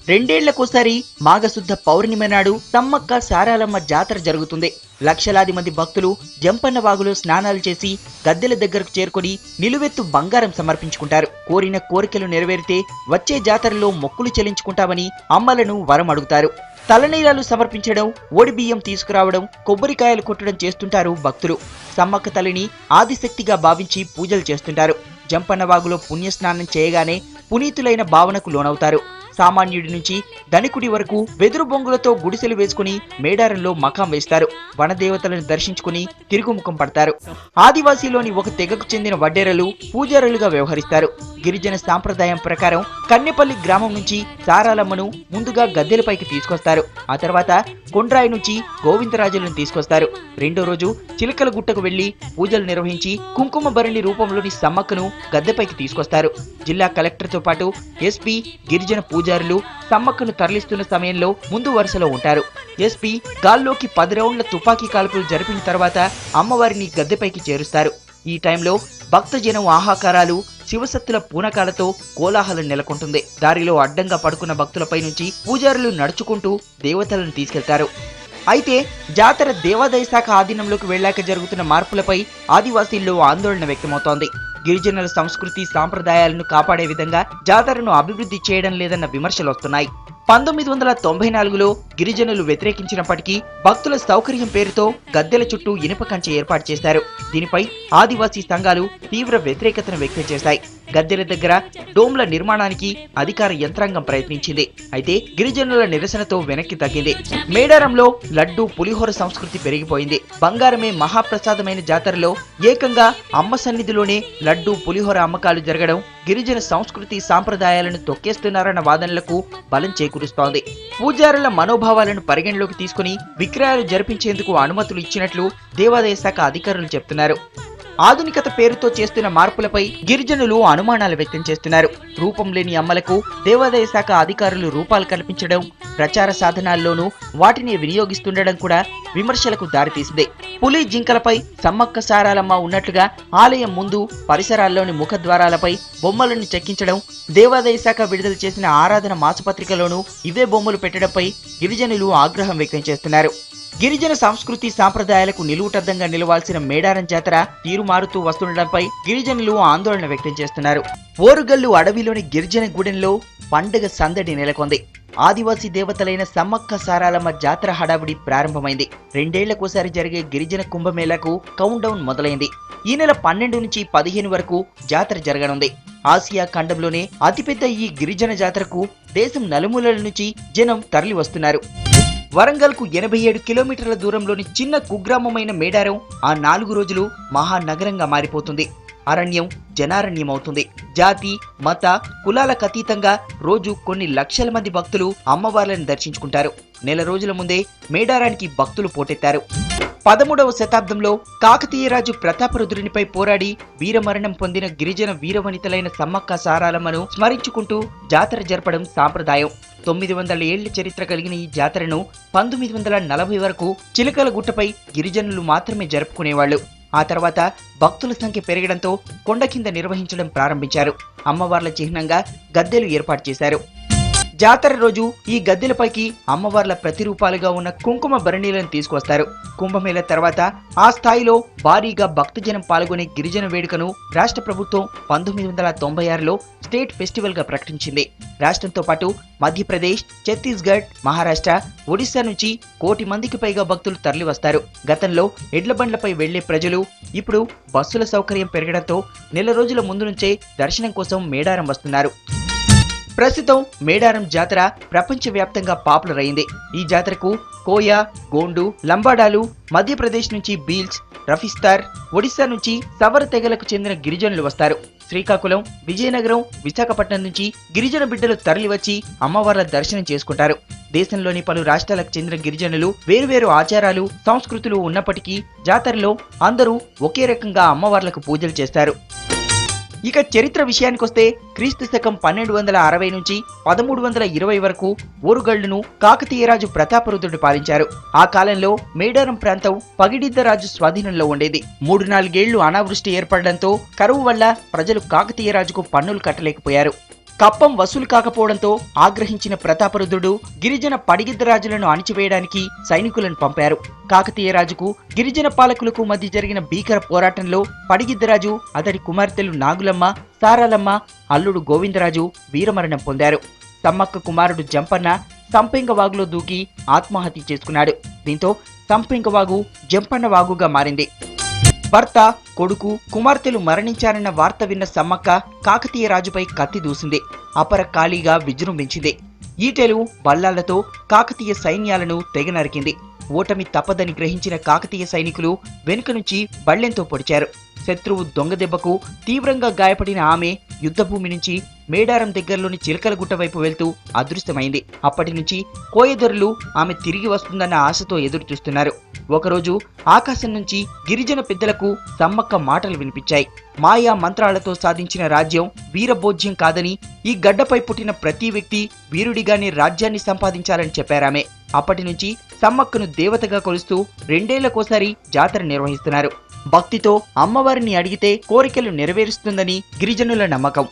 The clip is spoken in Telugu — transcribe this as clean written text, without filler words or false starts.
రెండేళ్లకోసారి మాఘశుద్ధ పౌర్ణిమ నాడు సమ్మక్క సారాలమ్మ జాతర జరుగుతుంది. లక్షలాది మంది భక్తులు జంపన్న వాగులో స్నానాలు చేసి గద్దెల దగ్గరకు చేరుకొని నిలువెత్తు బంగారం సమర్పించుకుంటారు. కోరిన కోరికలు నెరవేరితే వచ్చే జాతరలో మొక్కులు చెల్లించుకుంటామని అమ్మలను వరం అడుగుతారు. తలనీలాలు సమర్పించడం, ఓడిబియ్యం తీసుకురావడం, కొబ్బరికాయలు కొట్టడం చేస్తుంటారు భక్తులు. సమ్మక్క తల్లిని ఆదిశక్తిగా భావించి పూజలు చేస్తుంటారు. జంపన్న వాగులో పుణ్యస్నానం చేయగానే పునీతులైన భావనకు లోనవుతారు. సామాన్యుడి నుంచి ధనికుడి వరకు వెదురు బొంగులతో గుడిసెలు వేసుకుని మేడారంలో మకాం వేస్తారు. వనదేవతలను దర్శించుకుని తిరుగుముఖం పడతారు. ఆదివాసీలోని ఒక తెగకు చెందిన వడ్డేరలు పూజారులుగా వ్యవహరిస్తారు. గిరిజన సాంప్రదాయం ప్రకారం కన్నెపల్లి గ్రామం నుంచి సారాలమ్మను ముందుగా గద్దెలపైకి తీసుకొస్తారు. ఆ తర్వాత కొండ్రాయి నుంచి గోవిందరాజులను తీసుకొస్తారు. రెండో రోజు చిలకల గుట్టకు వెళ్లి పూజలు నిర్వహించి కుంకుమ భరణి రూపంలోని సమ్మక్కను గద్దెపైకి తీసుకొస్తారు. జిల్లా కలెక్టర్తో పాటు ఎస్పీ, గిరిజన పూజారులు సమ్మక్కను తరలిస్తున్న సమయంలో ముందు వరుసలో ఉంటారు. ఎస్పీ గాల్లోకి 10 రౌండ్ల తుపాకీ కాల్పులు జరిపిన తర్వాత అమ్మవారిని గద్దెపైకి చేరుస్తారు. ఈ టైంలో భక్తజనం ఆహాకారాలు, శివసత్తుల పూనకాలతో కోలాహలం నెలకొంటుంది. దారిలో అడ్డంగా పడుకున్న భక్తులపై నుంచి పూజారులు నడుచుకుంటూ దేవతలను తీసుకెళ్తారు. అయితే జాతర దేవాదాయ శాఖ ఆధీనంలోకి వెళ్లాక జరుగుతున్న మార్పులపై ఆదివాసీల్లో ఆందోళన వ్యక్తమవుతోంది. గిరిజనుల సంస్కృతి సాంప్రదాయాలను కాపాడే విధంగా జాతరను అభివృద్ధి చేయడం లేదన్న విమర్శలు వస్తున్నాయి. 1994లో గిరిజనులు వ్యతిరేకించినప్పటికీ భక్తుల సౌకర్యం పేరుతో గద్దెల చుట్టూ ఇనుప కంచె ఏర్పాటు చేశారు. దీనిపై ఆదివాసీ సంఘాలు తీవ్ర వ్యతిరేకతను వ్యక్తం చేశాయి. గద్దెల దగ్గర డోమ్ల నిర్మాణానికి అధికార యంత్రాంగం ప్రయత్నించింది. అయితే గిరిజనుల నిరసనతో వెనక్కి తగ్గింది. మేడారంలో లడ్డు, పులిహోర సంస్కృతి పెరిగిపోయింది. బంగారమే మహాప్రసాదమైన జాతరలో ఏకంగా అమ్మ సన్నిధిలోనే లడ్డు, పులిహోర అమ్మకాలు జరగడం గిరిజన సంస్కృతి సాంప్రదాయాలను తొక్కేస్తున్నారన్న వాదనలకు బలం చేకూరుస్తోంది. పూజారుల మనోభావాలను పరిగణలోకి తీసుకుని విక్రయాలు జరిపించేందుకు అనుమతులు ఇచ్చినట్లు దేవాదాయ శాఖ అధికారులు చెప్తున్నారు. ఆధునికత పేరుతో చేస్తున్న మార్పులపై గిరిజనులు అనుమానాలు వ్యక్తం చేస్తున్నారు. రూపం లేని అమ్మలకు దేవాదాయ శాఖ అధికారులు రూపాలు కల్పించడం, ప్రచార సాధనాల్లోనూ వాటిని వినియోగిస్తుండడం కూడా విమర్శలకు దారితీసింది. పులి, జింకలపై సమ్మక్క సారాలమ్మ ఉన్నట్లుగా ఆలయం ముందు పరిసరాల్లోని ముఖద్వారాలపై బొమ్మలను చెక్కించడం, దేవాదాయ శాఖ విడుదల చేసిన ఆరాధన మాసపత్రికలోనూ ఇవే బొమ్మలు పెట్టడంపై గిరిజనులు ఆగ్రహం వ్యక్తం చేస్తున్నారు. గిరిజన సంస్కృతి సాంప్రదాయాలకు నిలువుటద్దంగా నిలవాల్సిన మేడారం జాతర తీరు మారుతూ వస్తుండడంపై గిరిజనులు ఆందోళన వ్యక్తం చేస్తున్నారు. ఓరుగల్లు అడవిలోని గిరిజన గూడెంలో పండుగ సందడి నెలకొంది. ఆదివాసీ దేవతలైన సమ్మక్క సారాలమ్మ జాతర హడావిడి ప్రారంభమైంది. రెండేళ్లకోసారి జరిగే గిరిజన కుంభమేళాకు కౌంట్ డౌన్ మొదలైంది. ఈ నెల 12 నుంచి 15 వరకు జాతర జరగనుంది. ఆసియా ఖండంలోనే అతిపెద్ద ఈ గిరిజన జాతరకు దేశం నలుమూలల నుంచి జనం తరలి వస్తున్నారు. వరంగల్కు 87 కిలోమీటర్ల దూరంలోని చిన్న కుగ్రామమైన మేడారం ఆ 4 రోజులు మహానగరంగా మారిపోతుంది. అరణ్యం జనారణ్యం అవుతుంది. జాతి, మత, కులాలకు అతీతంగా రోజు కొన్ని లక్షల మంది భక్తులు అమ్మవార్లను దర్శించుకుంటారు. నెల రోజుల ముందే మేడారానికి భక్తులు పోటెత్తారు. 13వ శతాబ్దంలో కాకతీయరాజు ప్రతాపరుద్రునిపై పోరాడి వీరమరణం పొందిన గిరిజన వీరవనితలైన సమ్మక్క సారాలమ్మను స్మరించుకుంటూ జాతర జరపడం సాంప్రదాయం. 900 ఏళ్ల చరిత్ర కలిగిన ఈ జాతరను 1940 వరకు చిలకల గుట్టపై గిరిజనులు మాత్రమే జరుపుకునేవాళ్లు. ఆ తర్వాత భక్తుల సంఖ్య పెరగడంతో కొండ కింద నిర్వహించడం ప్రారంభించారు. అమ్మవార్ల చిహ్నంగా గద్దెలు ఏర్పాటు చేశారు. జాతర రోజు ఈ గద్దెలపైకి అమ్మవార్ల ప్రతిరూపాలుగా ఉన్న కుంకుమ భరణీలను తీసుకొస్తారు. కుంభమేళ తర్వాత ఆ స్థాయిలో భారీగా భక్తజనం పాల్గొనే గిరిజన వేడుకను రాష్ట్ర ప్రభుత్వం 1996లో స్టేట్ ఫెస్టివల్ గా ప్రకటించింది. రాష్ట్రంతో పాటు మధ్యప్రదేశ్, ఛత్తీస్గఢ్, మహారాష్ట్ర, ఒడిశా నుంచి 1 కోటి మందికి పైగా భక్తులు తరలి వస్తారు. గతంలో ఎడ్ల బండ్లపై వెళ్లే ప్రజలు ఇప్పుడు బస్సుల సౌకర్యం పెరగడంతో నెల రోజుల ముందు నుంచే దర్శనం కోసం మేడారం వస్తున్నారు. ప్రస్తుతం మేడారం జాతర ప్రపంచవ్యాప్తంగా పాపులర్ అయింది. ఈ జాతరకు కోయా, గోండు, లంబాడాలు, మధ్యప్రదేశ్ నుంచి బీల్స్, రఫిస్తార్, ఒడిశా నుంచి సవర తెగలకు చెందిన గిరిజనులు వస్తారు. శ్రీకాకుళం, విజయనగరం, విశాఖపట్నం నుంచి గిరిజన బిడ్డలు తరలివచ్చి అమ్మవార్ల దర్శనం చేసుకుంటారు. దేశంలోని పలు రాష్ట్రాలకు చెందిన గిరిజనులు వేరువేరు ఆచారాలు, సంస్కృతులు ఉన్నప్పటికీ జాతరలో అందరూ ఒకే రకంగా అమ్మవార్లకు పూజలు చేస్తారు. ఇక చరిత్ర విషయానికొస్తే క్రీస్తు శకం 1260 నుంచి 1320 వరకు ఓరుగళ్లును కాకతీయరాజు ప్రతాపరుద్రుడు పాలించారు. ఆ కాలంలో మేడారం ప్రాంతం పగిడిద్దరాజు స్వాధీనంలో ఉండేది. 3-4 ఏళ్లు అనావృష్టి ఏర్పడడంతో కరువు వల్ల ప్రజలు కాకతీయరాజుకు పన్నులు కట్టలేకపోయారు. కప్పం వసూలు కాకపోవడంతో ఆగ్రహించిన ప్రతాపరుద్రుడు గిరిజన పడిగిద్దరాజులను అణిచివేయడానికి సైనికులను పంపారు. కాకతీయ రాజుకు గిరిజన పాలకులకు మధ్య జరిగిన భీకర పోరాటంలో పడిగిద్దరాజు, అతడి కుమార్తెలు నాగులమ్మ, సారాలమ్మ, అల్లుడు గోవిందరాజు వీరమరణం పొందారు. సమ్మక్క కుమారుడు జంపన్న సంపెంగ వాగులో దూకి ఆత్మహత్య చేసుకున్నాడు. దీంతో సంపెంగ వాగు జంపన్న వాగుగా మారింది. భర్త, కొడుకు, కుమార్తెలు మరణించారన్న వార్త విన్న సమ్మక్క కాకతీయ రాజుపై కత్తి దూసింది. అపర ఖాళీగా విజృంభించింది. ఈటెలు, బల్లాలతో కాకతీయ సైన్యాలను తెగ నరికింది. ఓటమి తప్పదని గ్రహించిన కాకతీయ సైనికులు వెనుక నుంచి బళ్లెంతో పొడిచారు. శత్రువు దొంగ దెబ్బకు తీవ్రంగా గాయపడిన ఆమె యుద్ధభూమి నుంచి మేడారం దగ్గరలోని చిలకలగుట్ట వైపు వెళ్తూ అదృశ్యమైంది. అప్పటి నుంచి కోయదొరలు ఆమె తిరిగి వస్తుందన్న ఆశతో ఎదురు చూస్తున్నారు. ఒకరోజు ఆకాశం నుంచి గిరిజన పెద్దలకు సమ్మక్క మాటలు వినిపించాయి. మాయా మంత్రాలతో సాధించిన రాజ్యం వీరభోజ్యం కాదని, ఈ గడ్డపై పుట్టిన ప్రతి వ్యక్తి వీరుడిగానే రాజ్యాన్ని సంపాదించాలని చెప్పారామె. అప్పటి నుంచి సమ్మక్కను దేవతగా కొలుస్తూ 2 ఏళ్లకోసారి జాతర నిర్వహిస్తున్నారు. భక్తితో అమ్మవారిని అడిగితే కోరికలు నెరవేరుస్తుందని గిరిజనుల నమ్మకం.